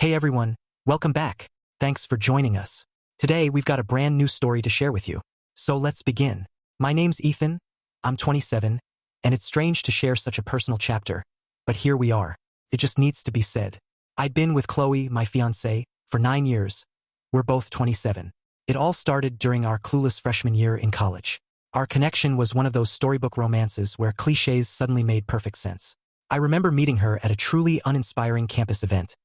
Hey everyone, welcome back. Thanks for joining us. Today we've got a brand new story to share with you. So let's begin. My name's Ethan, I'm 27, and it's strange to share such a personal chapter, but here we are. It just needs to be said. I'd been with Chloe, my fiancée, for 9 years. We're both 27. It all started during our clueless freshman year in college. Our connection was one of those storybook romances where clichés suddenly made perfect sense. I remember meeting her at a truly uninspiring campus event.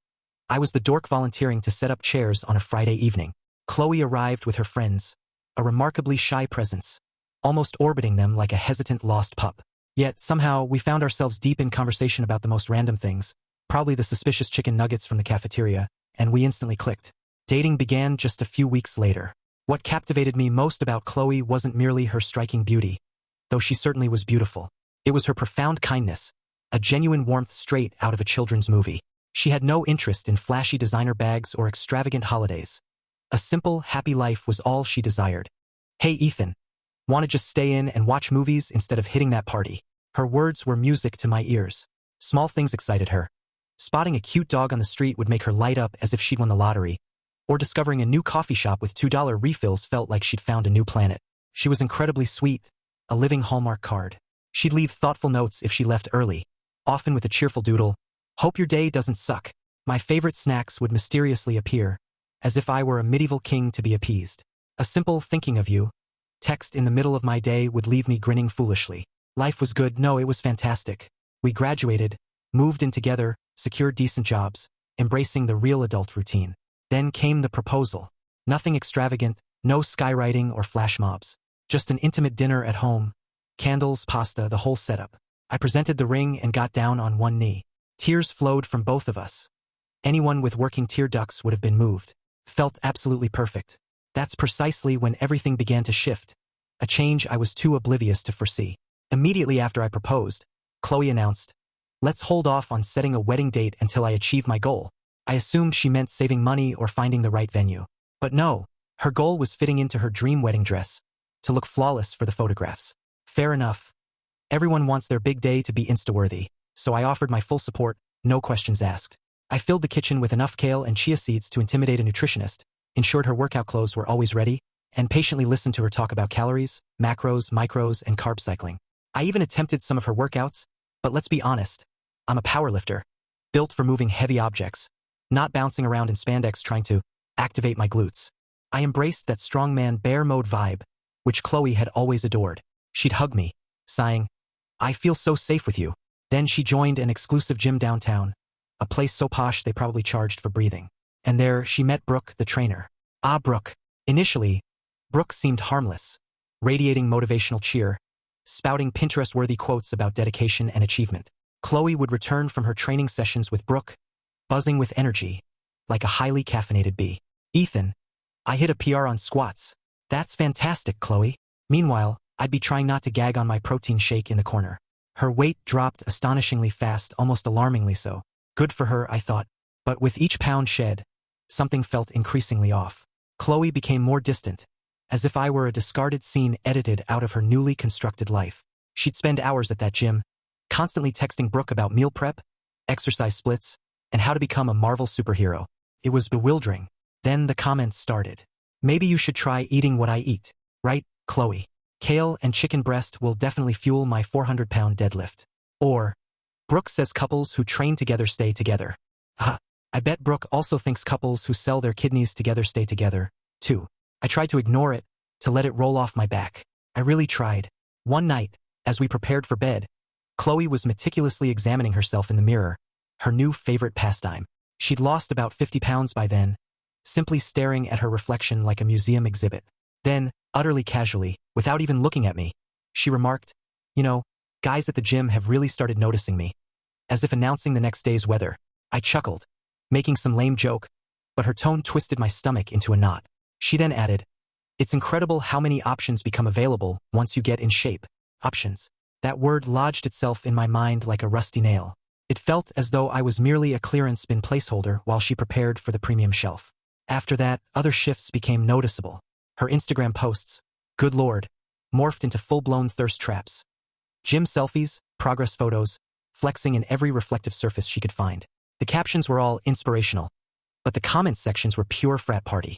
I was the dork volunteering to set up chairs on a Friday evening. Chloe arrived with her friends, a remarkably shy presence, almost orbiting them like a hesitant lost pup. Yet, somehow, we found ourselves deep in conversation about the most random things, probably the suspicious chicken nuggets from the cafeteria, and we instantly clicked. Dating began just a few weeks later. What captivated me most about Chloe wasn't merely her striking beauty, though she certainly was beautiful. It was her profound kindness, a genuine warmth straight out of a children's movie. She had no interest in flashy designer bags or extravagant holidays. A simple, happy life was all she desired. Hey Ethan, wanna just stay in and watch movies instead of hitting that party? Her words were music to my ears. Small things excited her. Spotting a cute dog on the street would make her light up as if she'd won the lottery, or discovering a new coffee shop with $2 refills felt like she'd found a new planet. She was incredibly sweet, a living Hallmark card. She'd leave thoughtful notes if she left early, often with a cheerful doodle. Hope your day doesn't suck. My favorite snacks would mysteriously appear, as if I were a medieval king to be appeased. A simple thinking of you text in the middle of my day would leave me grinning foolishly. Life was good. No, it was fantastic. We graduated, moved in together, secured decent jobs, embracing the real adult routine. Then came the proposal. Nothing extravagant, no skywriting or flash mobs. Just an intimate dinner at home. Candles, pasta, the whole setup. I presented the ring and got down on one knee. Tears flowed from both of us. Anyone with working tear ducts would have been moved. Felt absolutely perfect. That's precisely when everything began to shift, a change I was too oblivious to foresee. Immediately after I proposed, Chloe announced, "Let's hold off on setting a wedding date until I achieve my goal." I assumed she meant saving money or finding the right venue. But no, her goal was fitting into her dream wedding dress, to look flawless for the photographs. Fair enough. Everyone wants their big day to be Insta-worthy. So I offered my full support, no questions asked. I filled the kitchen with enough kale and chia seeds to intimidate a nutritionist, ensured her workout clothes were always ready, and patiently listened to her talk about calories, macros, micros, and carb cycling. I even attempted some of her workouts, but let's be honest, I'm a powerlifter, built for moving heavy objects, not bouncing around in spandex trying to activate my glutes. I embraced that strongman bear mode vibe, which Chloe had always adored. She'd hug me, sighing, "I feel so safe with you." Then she joined an exclusive gym downtown, a place so posh they probably charged for breathing. And there she met Brooke, the trainer. Brooke. Initially, Brooke seemed harmless, radiating motivational cheer, spouting Pinterest-worthy quotes about dedication and achievement. Chloe would return from her training sessions with Brooke, buzzing with energy, like a highly caffeinated bee. "Ethan, I hit a PR on squats. That's fantastic, Chloe." Meanwhile, I'd be trying not to gag on my protein shake in the corner. Her weight dropped astonishingly fast, almost alarmingly so. Good for her, I thought. But with each pound shed, something felt increasingly off. Chloe became more distant, as if I were a discarded scene edited out of her newly constructed life. She'd spend hours at that gym, constantly texting Brooke about meal prep, exercise splits, and how to become a Marvel superhero. It was bewildering. Then the comments started. "Maybe you should try eating what I eat. Right, Chloe? Kale and chicken breast will definitely fuel my 400-pound deadlift." Or, "Brooke says couples who train together stay together." I bet Brooke also thinks couples who sell their kidneys together stay together, too. I tried to ignore it, to let it roll off my back. I really tried. One night, as we prepared for bed, Chloe was meticulously examining herself in the mirror, her new favorite pastime. She'd lost about 50 pounds by then, simply staring at her reflection like a museum exhibit. Then, utterly casually, without even looking at me, she remarked, "You know, guys at the gym have really started noticing me," as if announcing the next day's weather. I chuckled, making some lame joke, but her tone twisted my stomach into a knot. She then added, "It's incredible how many options become available once you get in shape." Options. That word lodged itself in my mind like a rusty nail. It felt as though I was merely a clearance bin placeholder while she prepared for the premium shelf. After that, other shifts became noticeable. Her Instagram posts, good lord, morphed into full-blown thirst traps. Gym selfies, progress photos, flexing in every reflective surface she could find. The captions were all inspirational. but the comment sections were pure frat party.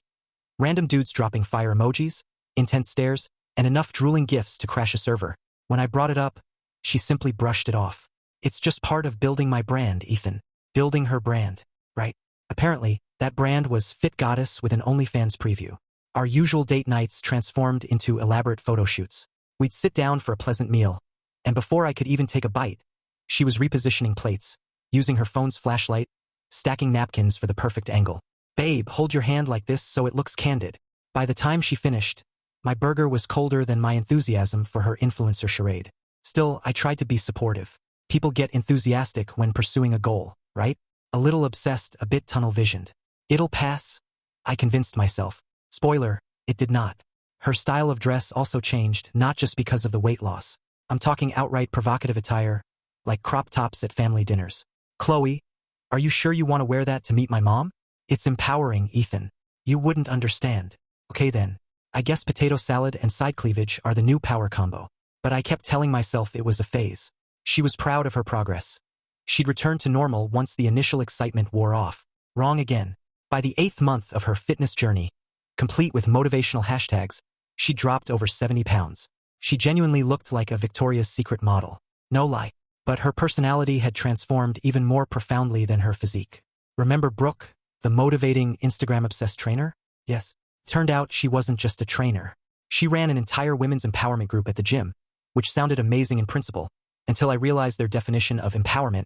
Random dudes dropping fire emojis, intense stares, and enough drooling gifs to crash a server. When I brought it up, she simply brushed it off. It's just part of building my brand, Ethan. Building her brand, right? Apparently, that brand was Fit Goddess with an OnlyFans preview. Our usual date nights transformed into elaborate photo shoots. We'd sit down for a pleasant meal, and before I could even take a bite, she was repositioning plates, using her phone's flashlight, stacking napkins for the perfect angle. Babe, hold your hand like this so it looks candid. By the time she finished, my burger was colder than my enthusiasm for her influencer charade. Still, I tried to be supportive. People get enthusiastic when pursuing a goal, right? A little obsessed, a bit tunnel-visioned. It'll pass, I convinced myself. Spoiler, it did not. Her style of dress also changed, not just because of the weight loss. I'm talking outright provocative attire, like crop tops at family dinners. Chloe, are you sure you want to wear that to meet my mom? It's empowering, Ethan. You wouldn't understand. Okay then, I guess potato salad and side cleavage are the new power combo. But I kept telling myself it was a phase. She was proud of her progress. She'd return to normal once the initial excitement wore off. Wrong again. By the 8th month of her fitness journey, complete with motivational hashtags, she dropped over 70 pounds. She genuinely looked like a Victoria's Secret model. No lie. But her personality had transformed even more profoundly than her physique. Remember Brooke, the motivating Instagram-obsessed trainer? Yes. Turned out she wasn't just a trainer. She ran an entire women's empowerment group at the gym, which sounded amazing in principle, until I realized their definition of empowerment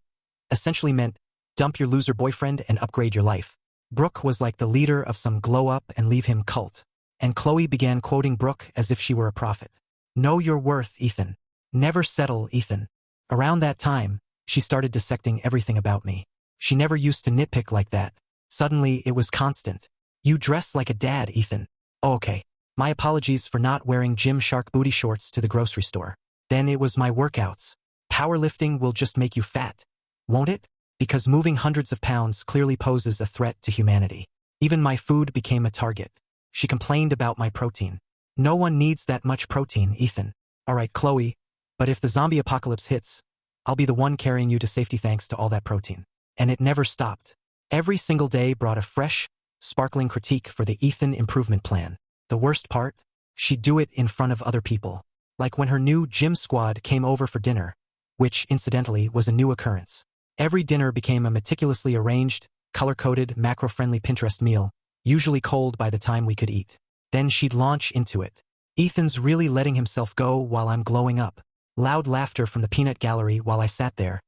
essentially meant dump your loser boyfriend and upgrade your life. Brooke was like the leader of some glow-up-and-leave-him cult, and Chloe began quoting Brooke as if she were a prophet. Know your worth, Ethan. Never settle, Ethan. Around that time, she started dissecting everything about me. She never used to nitpick like that. Suddenly, it was constant. You dress like a dad, Ethan. Oh, okay. My apologies for not wearing Gymshark booty shorts to the grocery store. Then it was my workouts. Powerlifting will just make you fat, won't it? Because moving hundreds of pounds clearly poses a threat to humanity. Even my food became a target. She complained about my protein. No one needs that much protein, Ethan. All right, Chloe, but if the zombie apocalypse hits, I'll be the one carrying you to safety thanks to all that protein. And it never stopped. Every single day brought a fresh, sparkling critique for the Ethan improvement plan. The worst part? She'd do it in front of other people. Like when her new gym squad came over for dinner, which, incidentally, was a new occurrence. Every dinner became a meticulously arranged, color-coded, macro-friendly Pinterest meal, usually cold by the time we could eat. Then she'd launch into it. Ethan's really letting himself go while I'm glowing up. Loud laughter from the peanut gallery while I sat there,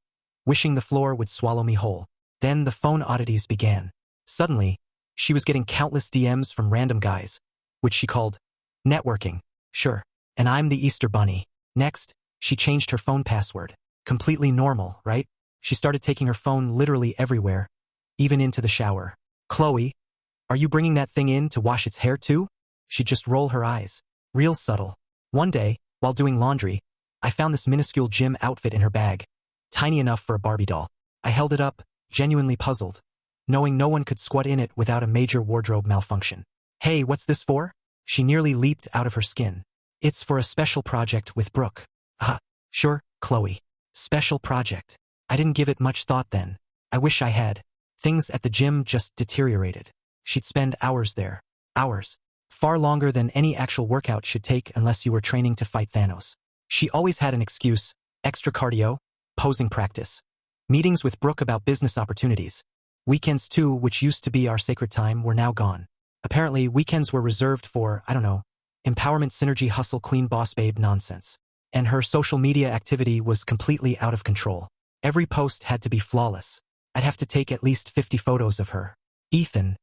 wishing the floor would swallow me whole. Then the phone oddities began. Suddenly, she was getting countless DMs from random guys, which she called networking. Sure. And I'm the Easter Bunny. Next, she changed her phone password. Completely normal, right? She started taking her phone literally everywhere, even into the shower. Chloe, are you bringing that thing in to wash its hair too? She'd just roll her eyes. Real subtle. One day, while doing laundry, I found this minuscule gym outfit in her bag, tiny enough for a Barbie doll. I held it up, genuinely puzzled, knowing no one could squat in it without a major wardrobe malfunction. Hey, what's this for? She nearly leaped out of her skin. It's for a special project with Brooke. Sure, Chloe. Special project. I didn't give it much thought then. I wish I had. Things at the gym just deteriorated. She'd spend hours there. Hours. Far longer than any actual workout should take unless you were training to fight Thanos. She always had an excuse: extra cardio, posing practice, meetings with Brooke about business opportunities. Weekends too, which used to be our sacred time, were now gone. Apparently, weekends were reserved for, I don't know, empowerment synergy hustle queen boss babe nonsense. And her social media activity was completely out of control. Every post had to be flawless. I'd have to take at least 50 photos of her. Ethan,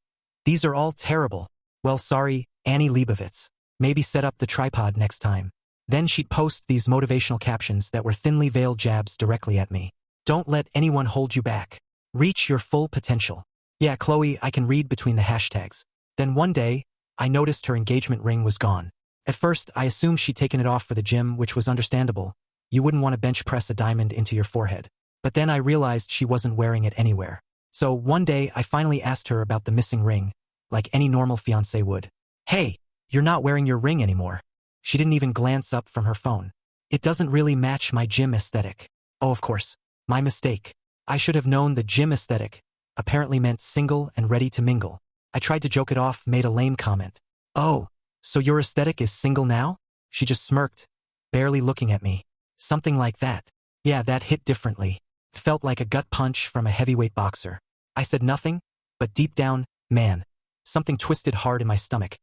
these are all terrible. Well, sorry, Annie Leibovitz. Maybe set up the tripod next time. Then she'd post these motivational captions that were thinly veiled jabs directly at me. Don't let anyone hold you back. Reach your full potential. Yeah, Chloe, I can read between the hashtags. Then one day, I noticed her engagement ring was gone. At first, I assumed she'd taken it off for the gym, which was understandable. You wouldn't want to bench press a diamond into your forehead. But then I realized she wasn't wearing it anywhere. So one day, I finally asked her about the missing ring, like any normal fiancé would. Hey, you're not wearing your ring anymore. She didn't even glance up from her phone. It doesn't really match my gym aesthetic. Oh, of course. My mistake. I should have known the gym aesthetic, apparently meant single and ready to mingle. I tried to joke it off, made a lame comment. "Oh, so your aesthetic is single now?" She just smirked, barely looking at me. Something like that. Yeah, that hit differently. Felt like a gut punch from a heavyweight boxer. I said nothing, but deep down, man, something twisted hard in my stomach,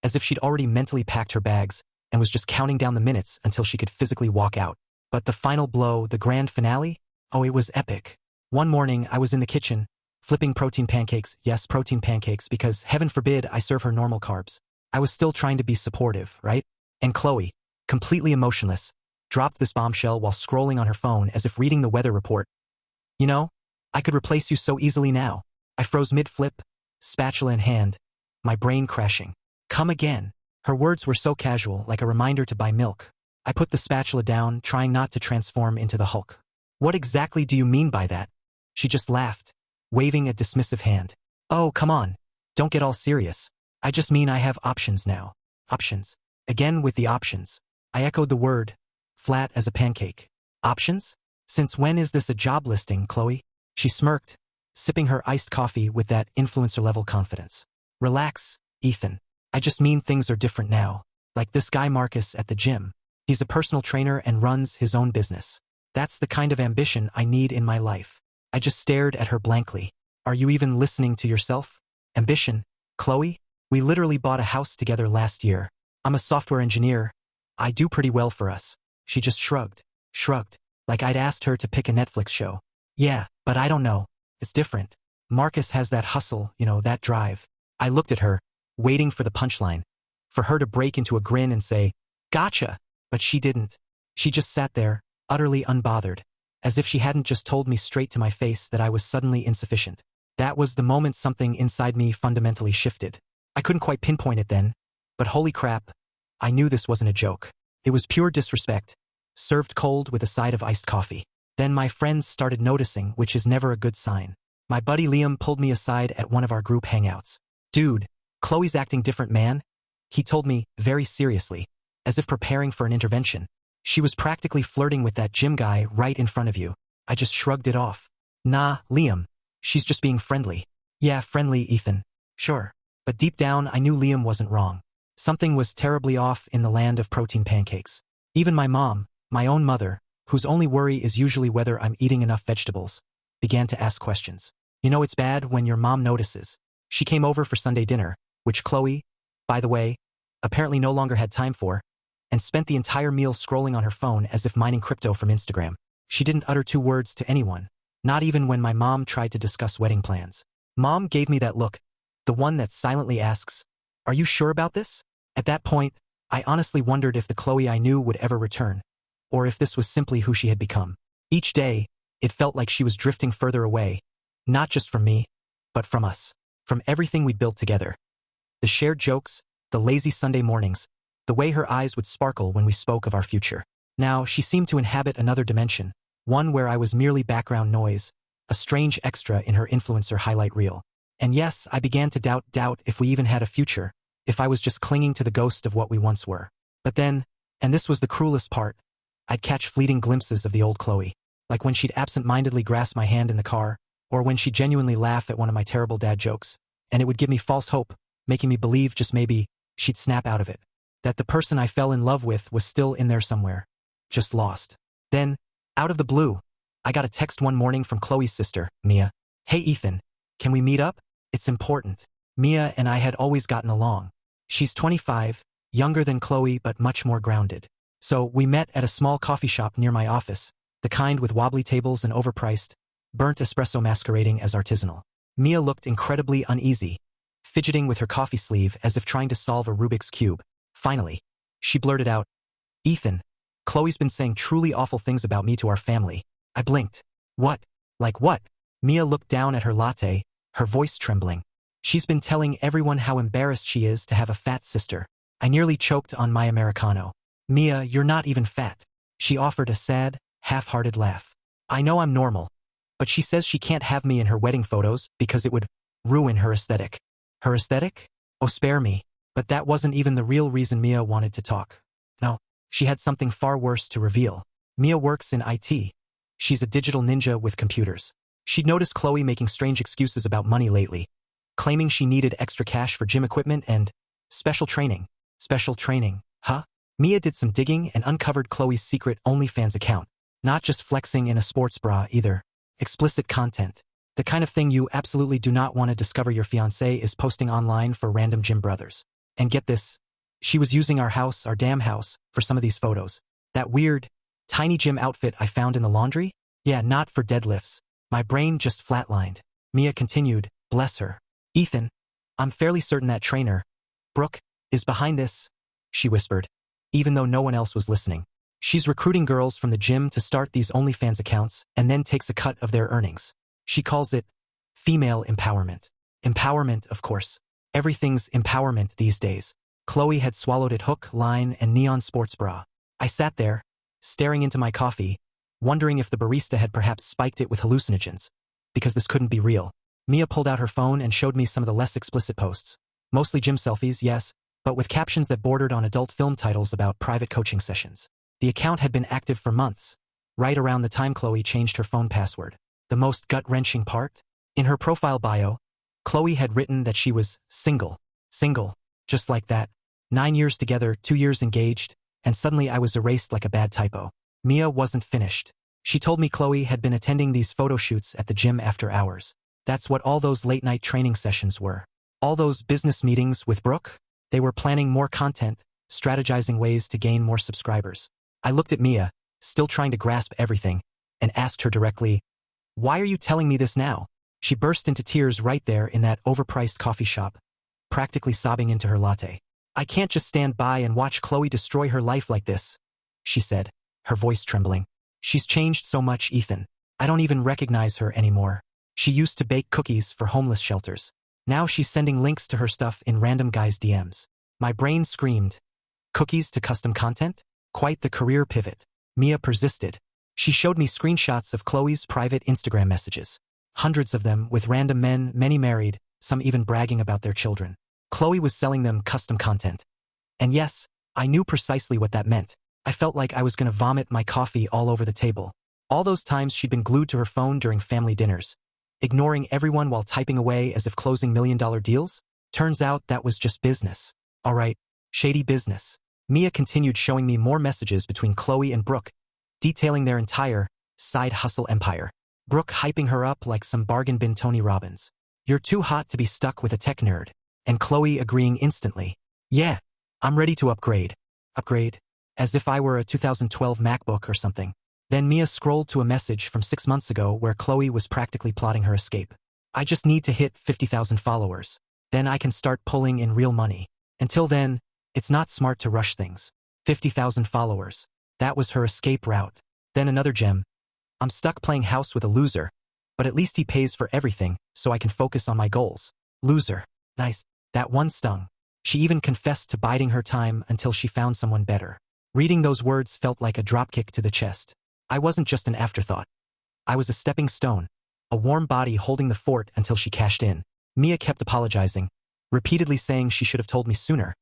as if she'd already mentally packed her bags and was just counting down the minutes until she could physically walk out. But the final blow, the grand finale? Oh, it was epic. One morning, I was in the kitchen, flipping protein pancakes, yes, protein pancakes, because heaven forbid I serve her normal carbs. I was still trying to be supportive, right? And Chloe, completely emotionless, dropped this bombshell while scrolling on her phone as if reading the weather report. "You know, I could replace you so easily now." I froze mid-flip, spatula in hand, my brain crashing. "Come again." Her words were so casual, like a reminder to buy milk. I put the spatula down, trying not to transform into the Hulk. "What exactly do you mean by that?" She just laughed, waving a dismissive hand. "Oh, come on. Don't get all serious. I just mean I have options now." Options. Again with the options. I echoed the word, flat as a pancake. "Options? Since when is this a job listing, Chloe?" She smirked, sipping her iced coffee with that influencer-level confidence. "Relax, Ethan. I just mean things are different now. Like this guy Marcus at the gym. He's a personal trainer and runs his own business. That's the kind of ambition I need in my life." I just stared at her blankly. "Are you even listening to yourself? Ambition, Chloe? We literally bought a house together last year. I'm a software engineer. I do pretty well for us." She just shrugged, like I'd asked her to pick a Netflix show. "Yeah, but I don't know. It's different. Marcus has that hustle, that drive." I looked at her, waiting for the punchline, for her to break into a grin and say, "Gotcha," but she didn't. She just sat there, utterly unbothered, as if she hadn't just told me straight to my face that I was suddenly insufficient. That was the moment something inside me fundamentally shifted. I couldn't quite pinpoint it then, but holy crap, I knew this wasn't a joke. It was pure disrespect, served cold with a side of iced coffee. Then my friends started noticing, which is never a good sign. My buddy Liam pulled me aside at one of our group hangouts. "Dude, Chloe's acting different, man," he told me, very seriously, as if preparing for an intervention. "She was practically flirting with that gym guy right in front of you." I just shrugged it off. "Nah, Liam. She's just being friendly." "Yeah, friendly, Ethan. Sure." But deep down, I knew Liam wasn't wrong. Something was terribly off in the land of protein pancakes. Even my mom, my own mother, whose only worry is usually whether I'm eating enough vegetables, began to ask questions. You know it's bad when your mom notices. She came over for Sunday dinner, which Chloe, by the way, apparently no longer had time for, and spent the entire meal scrolling on her phone as if mining crypto from Instagram. She didn't utter two words to anyone, not even when my mom tried to discuss wedding plans. Mom gave me that look, the one that silently asks, "Are you sure about this?" At that point, I honestly wondered if the Chloe I knew would ever return, or if this was simply who she had become. Each day, it felt like she was drifting further away, not just from me, but from us, from everything we'd built together. The shared jokes, the lazy Sunday mornings, the way her eyes would sparkle when we spoke of our future. Now, she seemed to inhabit another dimension, one where I was merely background noise, a strange extra in her influencer highlight reel. And yes, I began to doubt if we even had a future, if I was just clinging to the ghost of what we once were. But then, and this was the cruelest part, I'd catch fleeting glimpses of the old Chloe, like when she'd absent-mindedly grasp my hand in the car, or when she'd genuinely laugh at one of my terrible dad jokes, and it would give me false hope, making me believe just maybe she'd snap out of it, that the person I fell in love with was still in there somewhere, just lost. Then, out of the blue, I got a text one morning from Chloe's sister, Mia. "Hey Ethan, can we meet up? It's important." Mia and I had always gotten along. She's 25, younger than Chloe but much more grounded. So we met at a small coffee shop near my office, the kind with wobbly tables and overpriced, burnt espresso masquerading as artisanal. Mia looked incredibly uneasy, fidgeting with her coffee sleeve as if trying to solve a Rubik's Cube. Finally, she blurted out, "Ethan, Chloe's been saying truly awful things about me to our family." I blinked. "What? Like what?" Mia looked down at her latte, her voice trembling. "She's been telling everyone how embarrassed she is to have a fat sister." I nearly choked on my Americano. "Mia, you're not even fat." She offered a sad, half-hearted laugh. "I know I'm normal, but she says she can't have me in her wedding photos because it would ruin her aesthetic." Her aesthetic? Oh, spare me. But that wasn't even the real reason Mia wanted to talk. No, she had something far worse to reveal. Mia works in IT. She's a digital ninja with computers. She'd noticed Chloe making strange excuses about money lately, claiming she needed extra cash for gym equipment and special training. Special training, huh? Mia did some digging and uncovered Chloe's secret OnlyFans account. Not just flexing in a sports bra either. Explicit content. The kind of thing you absolutely do not want to discover your fiancé is posting online for random gym brothers. And get this, she was using our house, our damn house, for some of these photos. That weird, tiny gym outfit I found in the laundry? Yeah, not for deadlifts. My brain just flatlined. Mia continued, bless her. Ethan, I'm fairly certain that trainer, Brooke, is behind this, she whispered, even though no one else was listening. She's recruiting girls from the gym to start these OnlyFans accounts and then takes a cut of their earnings. She calls it female empowerment. Empowerment, of course. Everything's empowerment these days. Chloe had swallowed it hook, line, and neon sports bra. I sat there, staring into my coffee, wondering if the barista had perhaps spiked it with hallucinogens, because this couldn't be real. Mia pulled out her phone and showed me some of the less explicit posts. Mostly gym selfies, yes, but with captions that bordered on adult film titles about private coaching sessions. The account had been active for months, right around the time Chloe changed her phone password. The most gut-wrenching part? In her profile bio, Chloe had written that she was single. Single. Just like that. 9 years together, 2 years engaged, and suddenly I was erased like a bad typo. Mia wasn't finished. She told me Chloe had been attending these photo shoots at the gym after hours. That's what all those late-night training sessions were. All those business meetings with Brooke? They were planning more content, strategizing ways to gain more subscribers. I looked at Mia, still trying to grasp everything, and asked her directly, why are you telling me this now? She burst into tears right there in that overpriced coffee shop, practically sobbing into her latte. I can't just stand by and watch Chloe destroy her life like this, she said, her voice trembling. She's changed so much, Ethan. I don't even recognize her anymore. She used to bake cookies for homeless shelters. Now she's sending links to her stuff in random guys' DMs. My brain screamed. Cookies to custom content? Quite the career pivot. Mia persisted. She showed me screenshots of Chloe's private Instagram messages. Hundreds of them with random men, many married, some even bragging about their children. Chloe was selling them custom content. And yes, I knew precisely what that meant. I felt like I was going to vomit my coffee all over the table. All those times she'd been glued to her phone during family dinners, ignoring everyone while typing away as if closing million-dollar deals? Turns out that was just business. All right, shady business. Mia continued showing me more messages between Chloe and Brooke, detailing their entire side hustle empire. Brooke hyping her up like some bargain bin Tony Robbins. You're too hot to be stuck with a tech nerd. And Chloe agreeing instantly. Yeah, I'm ready to upgrade. Upgrade? As if I were a 2012 MacBook or something. Then Mia scrolled to a message from 6 months ago where Chloe was practically plotting her escape. I just need to hit 50,000 followers. Then I can start pulling in real money. Until then, it's not smart to rush things. 50,000 followers. That was her escape route. Then another gem. I'm stuck playing house with a loser, but at least he pays for everything so I can focus on my goals. Loser. Nice. That one stung. She even confessed to biding her time until she found someone better. Reading those words felt like a dropkick to the chest. I wasn't just an afterthought. I was a stepping stone, a warm body holding the fort until she cashed in. Mia kept apologizing, repeatedly saying she should have told me sooner.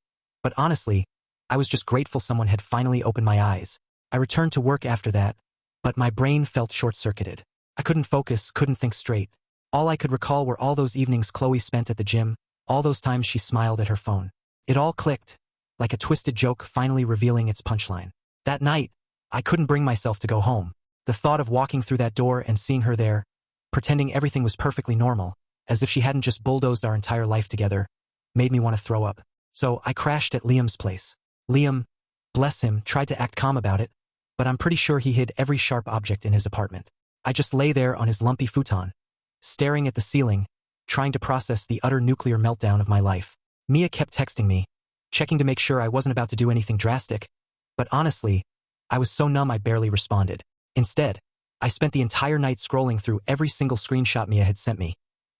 But honestly, I was just grateful someone had finally opened my eyes. I returned to work after that, but my brain felt short-circuited. I couldn't focus, couldn't think straight. All I could recall were all those evenings Chloe spent at the gym, all those times she smiled at her phone. It all clicked, like a twisted joke finally revealing its punchline. That night, I couldn't bring myself to go home. The thought of walking through that door and seeing her there, pretending everything was perfectly normal, as if she hadn't just bulldozed our entire life together, made me want to throw up. So I crashed at Liam's place. Liam, bless him, tried to act calm about it, but I'm pretty sure he hid every sharp object in his apartment. I just lay there on his lumpy futon, staring at the ceiling, trying to process the utter nuclear meltdown of my life. Mia kept texting me, checking to make sure I wasn't about to do anything drastic, but honestly, I was so numb I barely responded. Instead, I spent the entire night scrolling through every single screenshot Mia had sent me,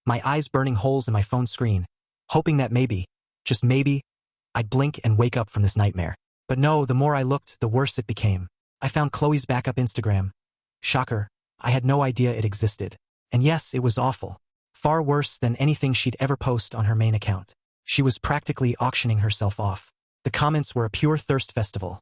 my eyes burning holes in my phone screen, hoping that maybe, just maybe, I'd blink and wake up from this nightmare. But no, the more I looked, the worse it became. I found Chloe's backup Instagram. Shocker, I had no idea it existed. And yes, it was awful. Far worse than anything she'd ever post on her main account. She was practically auctioning herself off. The comments were a pure thirst festival.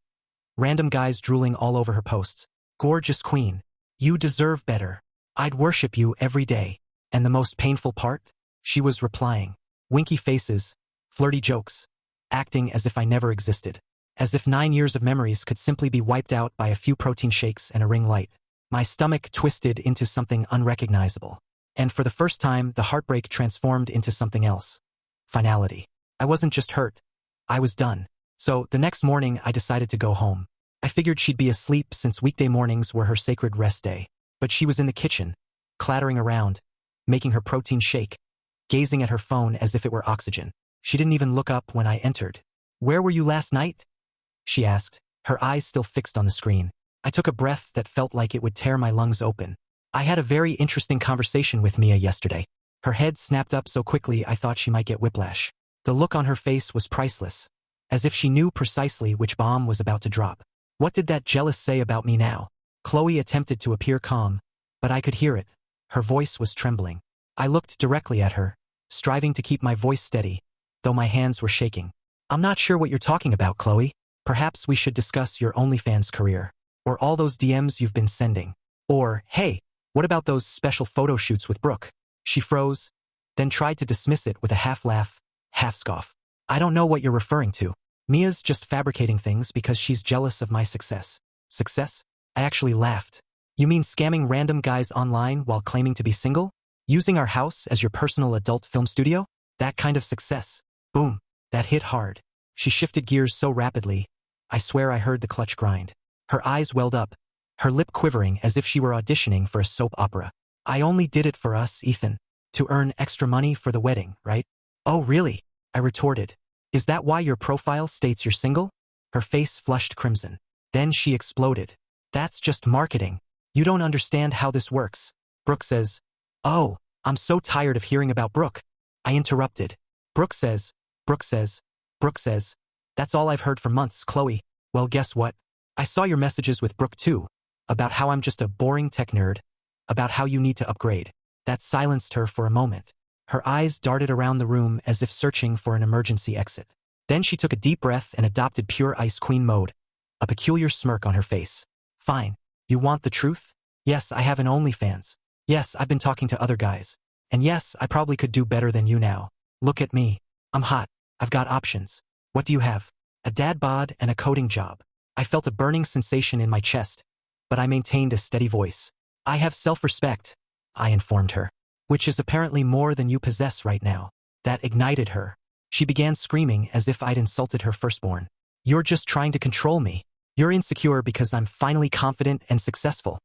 Random guys drooling all over her posts. Gorgeous queen. You deserve better. I'd worship you every day. And the most painful part? She was replying. Winky faces, flirty jokes, acting as if I never existed. As if 9 years of memories could simply be wiped out by a few protein shakes and a ring light. My stomach twisted into something unrecognizable. And for the first time, the heartbreak transformed into something else. Finality. I wasn't just hurt. I was done. So, the next morning, I decided to go home. I figured she'd be asleep since weekday mornings were her sacred rest day. But she was in the kitchen, clattering around, making her protein shake, gazing at her phone as if it were oxygen. She didn't even look up when I entered. "Where were you last night?" she asked, her eyes still fixed on the screen. I took a breath that felt like it would tear my lungs open. "I had a very interesting conversation with Mia yesterday." Her head snapped up so quickly I thought she might get whiplash. The look on her face was priceless, as if she knew precisely which bomb was about to drop. What did that jealous say about me now? Chloe attempted to appear calm, but I could hear it. Her voice was trembling. I looked directly at her, striving to keep my voice steady, though my hands were shaking. "I'm not sure what you're talking about, Chloe. Perhaps we should discuss your OnlyFans career. Or all those DMs you've been sending. Or, hey, what about those special photo shoots with Brooke?" She froze, then tried to dismiss it with a half laugh, half scoff. "I don't know what you're referring to. Mia's just fabricating things because she's jealous of my success." Success? I actually laughed. "You mean scamming random guys online while claiming to be single? Using our house as your personal adult film studio? That kind of success?" Boom. That hit hard. She shifted gears so rapidly, I swear I heard the clutch grind. Her eyes welled up, her lip quivering as if she were auditioning for a soap opera. "I only did it for us, Ethan. To earn extra money for the wedding, right?" "Oh, really?" I retorted. "Is that why your profile states you're single?" Her face flushed crimson. Then she exploded. "That's just marketing. You don't understand how this works. Brooke says—" "Oh, I'm so tired of hearing about Brooke." I interrupted. Brooke says, Brooke says, Brooke says. That's all I've heard for months, Chloe." "Well, guess what? I saw your messages with Brooke too. About how I'm just a boring tech nerd. About how you need to upgrade." That silenced her for a moment. Her eyes darted around the room as if searching for an emergency exit. Then she took a deep breath and adopted pure ice queen mode, a peculiar smirk on her face. "Fine. You want the truth? Yes, I have an OnlyFans. Yes, I've been talking to other guys. And yes, I probably could do better than you now. Look at me. I'm hot. I've got options. What do you have?" "A dad bod and a coding job." I felt a burning sensation in my chest, but I maintained a steady voice. "I have self-respect," I informed her. "Which is apparently more than you possess right now." That ignited her. She began screaming as if I'd insulted her firstborn. "You're just trying to control me. You're insecure because I'm finally confident and successful."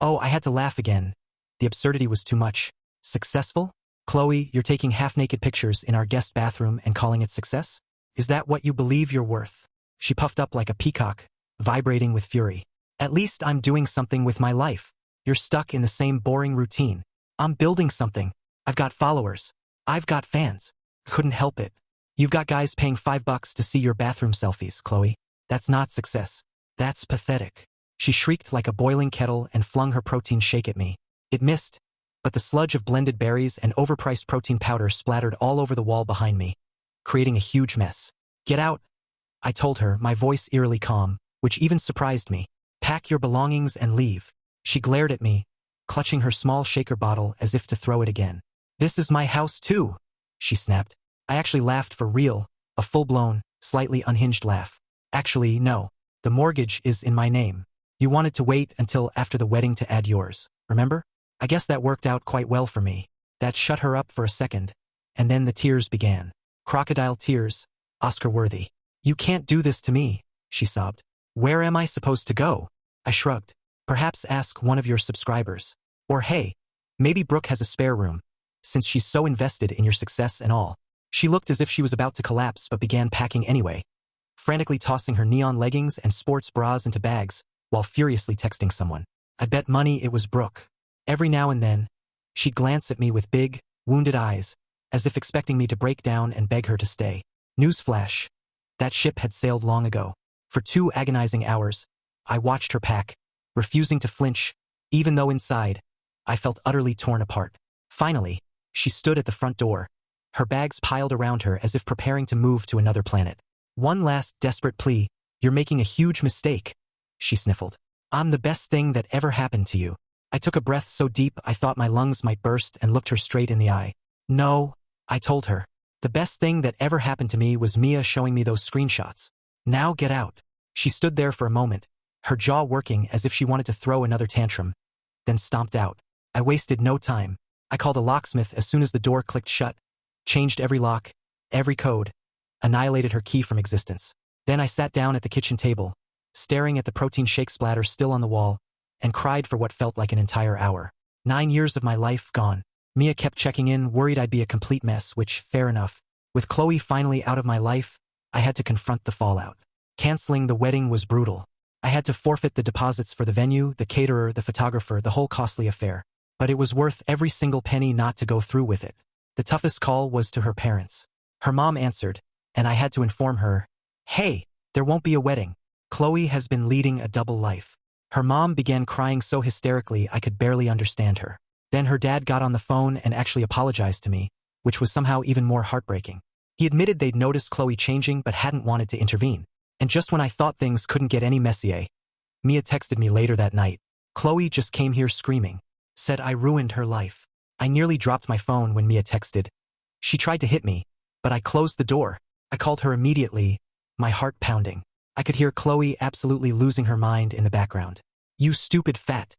Oh, I had to laugh again. The absurdity was too much. Successful? Chloe, you're taking half-naked pictures in our guest bathroom and calling it success? Is that what you believe you're worth? She puffed up like a peacock, vibrating with fury. "At least I'm doing something with my life. You're stuck in the same boring routine. I'm building something. I've got followers. I've got fans." Couldn't help it. "You've got guys paying $5 to see your bathroom selfies, Chloe. That's not success. That's pathetic." She shrieked like a boiling kettle and flung her protein shake at me. It missed, but the sludge of blended berries and overpriced protein powder splattered all over the wall behind me, creating a huge mess. "Get out," I told her, my voice eerily calm, which even surprised me. "Pack your belongings and leave." She glared at me, clutching her small shaker bottle as if to throw it again. "This is my house too," she snapped. I actually laughed for real, a full-blown, slightly unhinged laugh. "Actually, no. The mortgage is in my name. You wanted to wait until after the wedding to add yours, remember? I guess that worked out quite well for me." That shut her up for a second, and then the tears began. Crocodile tears, Oscar-worthy. "You can't do this to me," she sobbed. "Where am I supposed to go?" I shrugged. "Perhaps ask one of your subscribers. Or hey, maybe Brooke has a spare room, since she's so invested in your success and all." She looked as if she was about to collapse but began packing anyway, frantically tossing her neon leggings and sports bras into bags while furiously texting someone. I bet money it was Brooke. Every now and then, she'd glance at me with big, wounded eyes, as if expecting me to break down and beg her to stay. Newsflash. That ship had sailed long ago. For 2 agonizing hours, I watched her pack, refusing to flinch, even though inside, I felt utterly torn apart. Finally, she stood at the front door, her bags piled around her as if preparing to move to another planet. "One last desperate plea. You're making a huge mistake," she sniffled. "I'm the best thing that ever happened to you. I took a breath so deep I thought my lungs might burst and looked her straight in the eye. No, I told her. The best thing that ever happened to me was Mia showing me those screenshots. Now get out. She stood there for a moment, her jaw working as if she wanted to throw another tantrum, then stomped out. I wasted no time. I called a locksmith as soon as the door clicked shut, changed every lock, every code, annihilated her key from existence. Then I sat down at the kitchen table, staring at the protein shake splatter still on the wall, and cried for what felt like an entire hour. 9 years of my life gone. Mia kept checking in, worried I'd be a complete mess, which, fair enough. With Chloe finally out of my life, I had to confront the fallout. Canceling the wedding was brutal. I had to forfeit the deposits for the venue, the caterer, the photographer, the whole costly affair. But it was worth every single penny not to go through with it. The toughest call was to her parents. Her mom answered, and I had to inform her, "Hey, there won't be a wedding. Chloe has been leading a double life." Her mom began crying so hysterically I could barely understand her. Then her dad got on the phone and actually apologized to me, which was somehow even more heartbreaking. He admitted they'd noticed Chloe changing but hadn't wanted to intervene. And just when I thought things couldn't get any messier, Mia texted me later that night. "Chloe just came here screaming. Said I ruined her life." I nearly dropped my phone when Mia texted. She tried to hit me, but I closed the door. I called her immediately, my heart pounding. I could hear Chloe absolutely losing her mind in the background. "You stupid fat.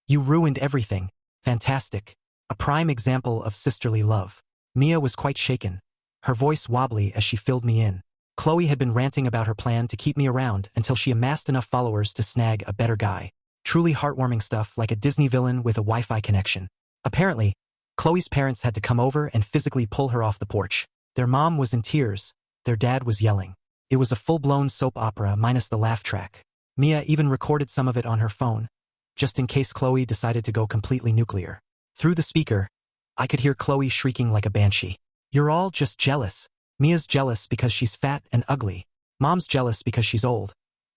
You ruined everything." Fantastic. A prime example of sisterly love. Mia was quite shaken, her voice wobbly as she filled me in. Chloe had been ranting about her plan to keep me around until she amassed enough followers to snag a better guy. Truly heartwarming stuff, like a Disney villain with a Wi-Fi connection. Apparently, Chloe's parents had to come over and physically pull her off the porch. Their mom was in tears, their dad was yelling. It was a full-blown soap opera minus the laugh track. Mia even recorded some of it on her phone, just in case Chloe decided to go completely nuclear. Through the speaker, I could hear Chloe shrieking like a banshee. "You're all just jealous. Mia's jealous because she's fat and ugly. Mom's jealous because she's old.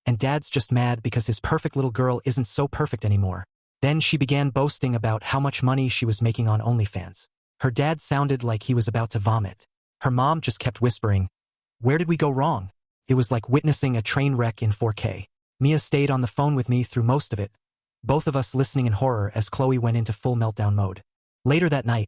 And Dad's just mad because his perfect little girl isn't so perfect anymore." Then she began boasting about how much money she was making on OnlyFans. Her dad sounded like he was about to vomit. Her mom just kept whispering, "Where did we go wrong?" It was like witnessing a train wreck in 4K. Mia stayed on the phone with me through most of it, both of us listening in horror as Chloe went into full meltdown mode. Later that night,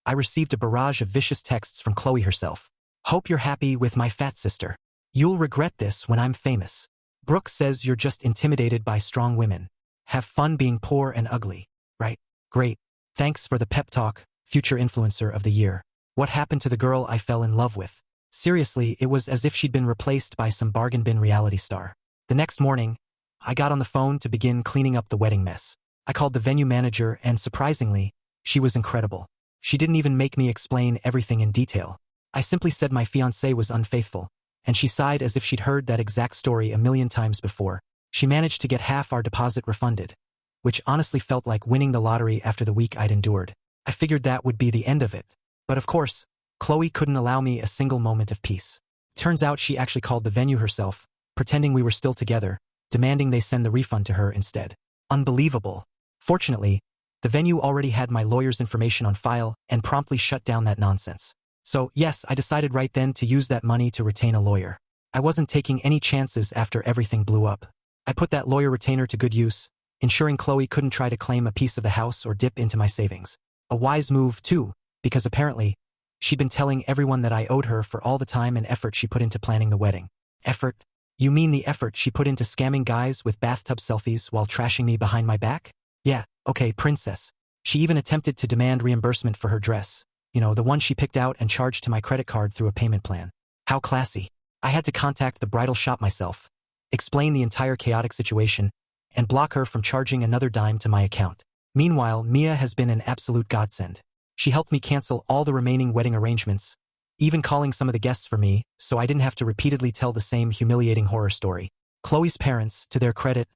I received a barrage of vicious texts from Chloe herself. "Hope you're happy with my fat sister. You'll regret this when I'm famous. Brooke says you're just intimidated by strong women. Have fun being poor and ugly, right? Great. Thanks for the pep talk, future influencer of the year. What happened to the girl I fell in love with?" Seriously, it was as if she'd been replaced by some bargain bin reality star. The next morning, I got on the phone to begin cleaning up the wedding mess. I called the venue manager and, surprisingly, she was incredible. She didn't even make me explain everything in detail. I simply said my fiancé was unfaithful, and she sighed as if she'd heard that exact story a million times before. She managed to get half our deposit refunded, which honestly felt like winning the lottery after the week I'd endured. I figured that would be the end of it. But of course, Chloe couldn't allow me a single moment of peace. Turns out she actually called the venue herself, pretending we were still together, demanding they send the refund to her instead. Unbelievable. Fortunately, the venue already had my lawyer's information on file and promptly shut down that nonsense. So, yes, I decided right then to use that money to retain a lawyer. I wasn't taking any chances after everything blew up. I put that lawyer retainer to good use, ensuring Chloe couldn't try to claim a piece of the house or dip into my savings. A wise move, too, because apparently, she'd been telling everyone that I owed her for all the time and effort she put into planning the wedding. Effort? You mean the effort she put into scamming guys with bathtub selfies while trashing me behind my back? Yeah, okay, princess. She even attempted to demand reimbursement for her dress. You know, the one she picked out and charged to my credit card through a payment plan. How classy. I had to contact the bridal shop myself, explain the entire chaotic situation, and block her from charging another dime to my account. Meanwhile, Mia has been an absolute godsend. She helped me cancel all the remaining wedding arrangements, even calling some of the guests for me, so I didn't have to repeatedly tell the same humiliating horror story. Chloe's parents, to their credit,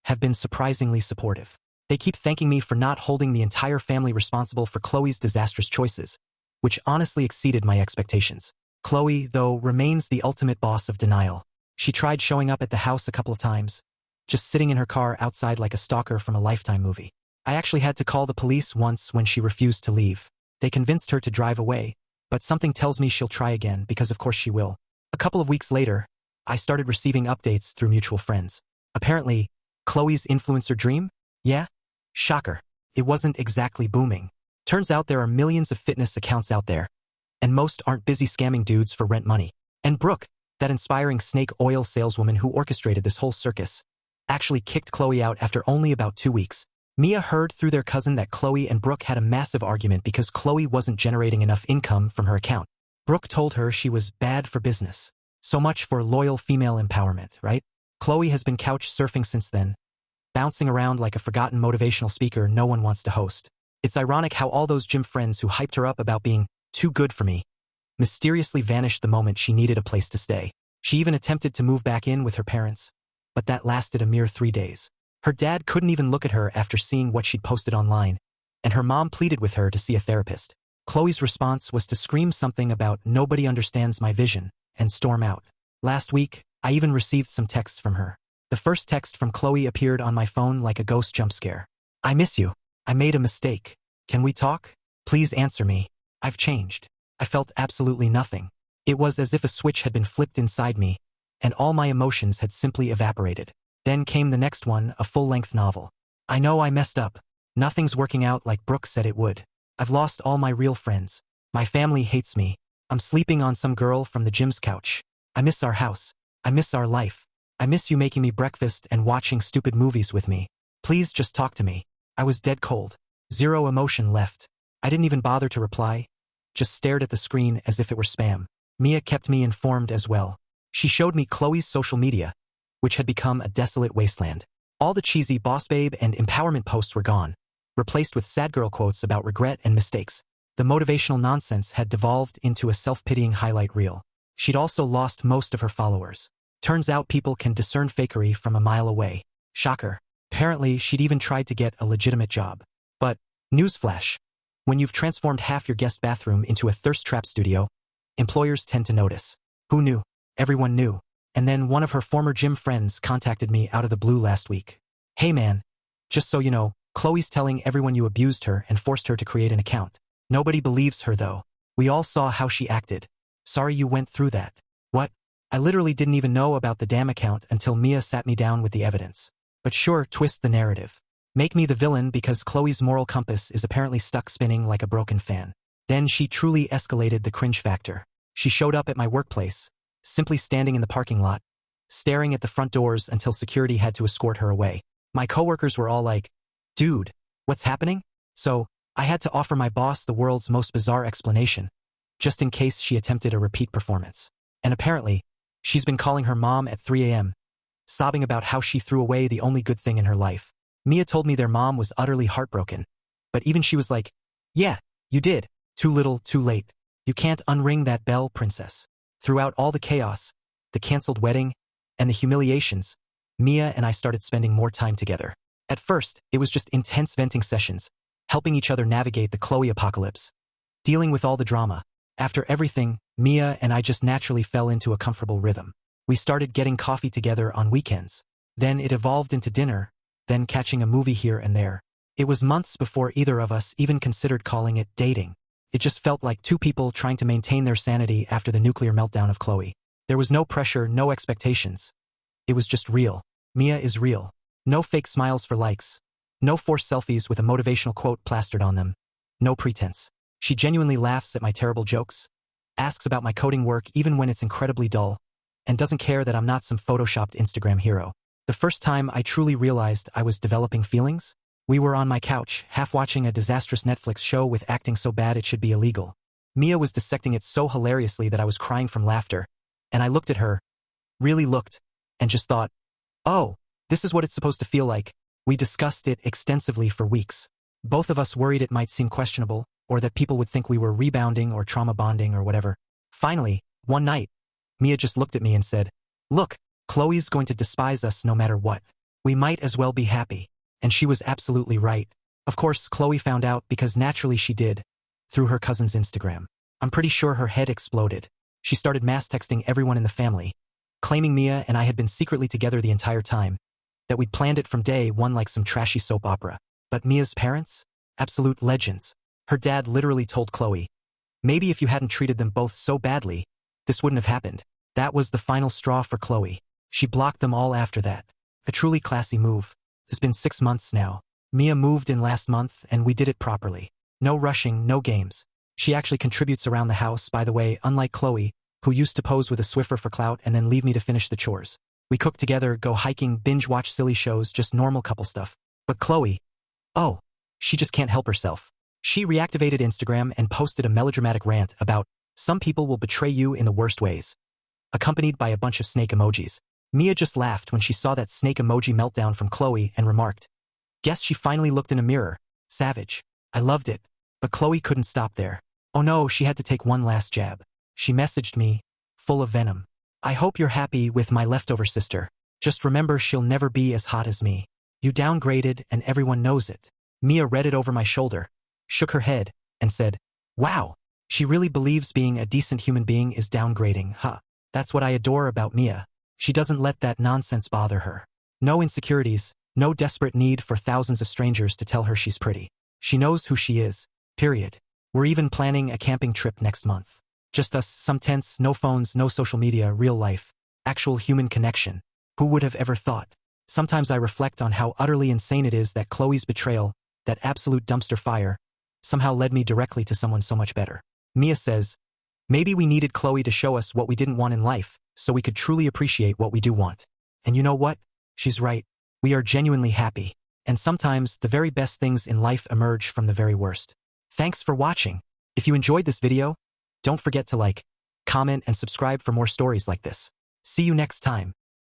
have been surprisingly supportive. They keep thanking me for not holding the entire family responsible for Chloe's disastrous choices, which honestly exceeded my expectations. Chloe, though, remains the ultimate boss of denial. She tried showing up at the house a couple of times, just sitting in her car outside like a stalker from a Lifetime movie. I actually had to call the police once when she refused to leave. They convinced her to drive away, but something tells me she'll try again because of course she will. A couple of weeks later, I started receiving updates through mutual friends. Apparently, Chloe's influencer dream? Yeah? Shocker. it wasn't exactly booming. Turns out there are millions of fitness accounts out there, and most aren't busy scamming dudes for rent money. And Brooke, that inspiring snake oil saleswoman who orchestrated this whole circus, actually kicked Chloe out after only about 2 weeks. Mia heard through their cousin that Chloe and Brooke had a massive argument because Chloe wasn't generating enough income from her account. Brooke told her she was bad for business. So much for loyal female empowerment, right? Chloe has been couch surfing since then, bouncing around like a forgotten motivational speaker no one wants to host. It's ironic how all those gym friends who hyped her up about being too good for me mysteriously vanished the moment she needed a place to stay. She even attempted to move back in with her parents, but that lasted a mere 3 days. Her dad couldn't even look at her after seeing what she'd posted online, and her mom pleaded with her to see a therapist. Chloe's response was to scream something about "nobody understands my vision" and storm out. Last week, I even received some texts from her. The first text from Chloe appeared on my phone like a ghost jump scare. "I miss you. I made a mistake. Can we talk? Please answer me. I've changed." I felt absolutely nothing. It was as if a switch had been flipped inside me, and all my emotions had simply evaporated. Then came the next one, a full-length novel. "I know I messed up. Nothing's working out like Brooke said it would. I've lost all my real friends. My family hates me. I'm sleeping on some girl from the gym's couch. I miss our house. I miss our life. I miss you making me breakfast and watching stupid movies with me. Please just talk to me." I was dead cold. Zero emotion left. I didn't even bother to reply, just stared at the screen as if it were spam. Mia kept me informed as well. She showed me Chloe's social media, which had become a desolate wasteland. All the cheesy boss babe and empowerment posts were gone, replaced with sad girl quotes about regret and mistakes. The motivational nonsense had devolved into a self-pitying highlight reel. She'd also lost most of her followers. Turns out people can discern fakery from a mile away. Shocker. Apparently, she'd even tried to get a legitimate job. But, newsflash, when you've transformed half your guest bathroom into a thirst trap studio, employers tend to notice. Who knew? Everyone knew. And then one of her former gym friends contacted me out of the blue last week. "Hey man, just so you know, Chloe's telling everyone you abused her and forced her to create an account. Nobody believes her though. We all saw how she acted. Sorry you went through that." What? I literally didn't even know about the damn account until Mia sat me down with the evidence. But sure, twist the narrative. Make me the villain because Chloe's moral compass is apparently stuck spinning like a broken fan. Then she truly escalated the cringe factor. She showed up at my workplace, simply standing in the parking lot, staring at the front doors until security had to escort her away. My coworkers were all like, "Dude, what's happening?" So, I had to offer my boss the world's most bizarre explanation, just in case she attempted a repeat performance. And apparently, she's been calling her mom at 3 a.m., sobbing about how she threw away the only good thing in her life. Mia told me their mom was utterly heartbroken, but even she was like, "Yeah, you did. Too little, too late. You can't unring that bell, princess." Throughout all the chaos, the canceled wedding, and the humiliations, Mia and I started spending more time together. At first, it was just intense venting sessions, helping each other navigate the Chloe apocalypse, dealing with all the drama. After everything, Mia and I just naturally fell into a comfortable rhythm. We started getting coffee together on weekends. Then it evolved into dinner, then catching a movie here and there. It was months before either of us even considered calling it dating. It just felt like two people trying to maintain their sanity after the nuclear meltdown of Chloe. There was no pressure, no expectations. It was just real. Mia is real. No fake smiles for likes. No forced selfies with a motivational quote plastered on them. No pretense. She genuinely laughs at my terrible jokes, asks about my coding work even when it's incredibly dull, and doesn't care that I'm not some photoshopped Instagram hero. The first time I truly realized I was developing feelings, we were on my couch, half watching a disastrous Netflix show with acting so bad it should be illegal. Mia was dissecting it so hilariously that I was crying from laughter, and I looked at her, really looked, and just thought, "Oh, this is what it's supposed to feel like." We discussed it extensively for weeks. Both of us worried it might seem questionable, or that people would think we were rebounding or trauma bonding or whatever. Finally, one night, Mia just looked at me and said, "Look, Chloe's going to despise us no matter what. We might as well be happy." And she was absolutely right. Of course, Chloe found out because naturally she did, through her cousin's Instagram. I'm pretty sure her head exploded. She started mass texting everyone in the family, claiming Mia and I had been secretly together the entire time, that we'd planned it from day one like some trashy soap opera. But Mia's parents? Absolute legends. Her dad literally told Chloe, "Maybe if you hadn't treated them both so badly, this wouldn't have happened." That was the final straw for Chloe. She blocked them all after that. A truly classy move. It's been 6 months now. Mia moved in last month and we did it properly. No rushing, no games. She actually contributes around the house, by the way, unlike Chloe, who used to pose with a Swiffer for clout and then leave me to finish the chores. We cook together, go hiking, binge-watch silly shows, just normal couple stuff. But Chloe, oh, she just can't help herself. She reactivated Instagram and posted a melodramatic rant about some people will betray you in the worst ways, accompanied by a bunch of snake emojis. Mia just laughed when she saw that snake emoji meltdown from Chloe and remarked, "Guess she finally looked in a mirror. Savage." I loved it. But Chloe couldn't stop there. Oh no, she had to take one last jab. She messaged me, full of venom. "I hope you're happy with my leftover sister. Just remember she'll never be as hot as me. You downgraded and everyone knows it." Mia read it over my shoulder, shook her head, and said, "Wow, she really believes being a decent human being is downgrading, huh?" That's what I adore about Mia. She doesn't let that nonsense bother her. No insecurities, no desperate need for thousands of strangers to tell her she's pretty. She knows who she is, period. We're even planning a camping trip next month. Just us, some tents, no phones, no social media, real life, actual human connection. Who would have ever thought? Sometimes I reflect on how utterly insane it is that Chloe's betrayal, that absolute dumpster fire, somehow led me directly to someone so much better. Mia says, "Maybe we needed Chloe to show us what we didn't want in life, so we could truly appreciate what we do want." And you know what? She's right. We are genuinely happy. And sometimes the very best things in life emerge from the very worst. Thanks for watching. If you enjoyed this video, don't forget to like, comment, and subscribe for more stories like this. See you next time.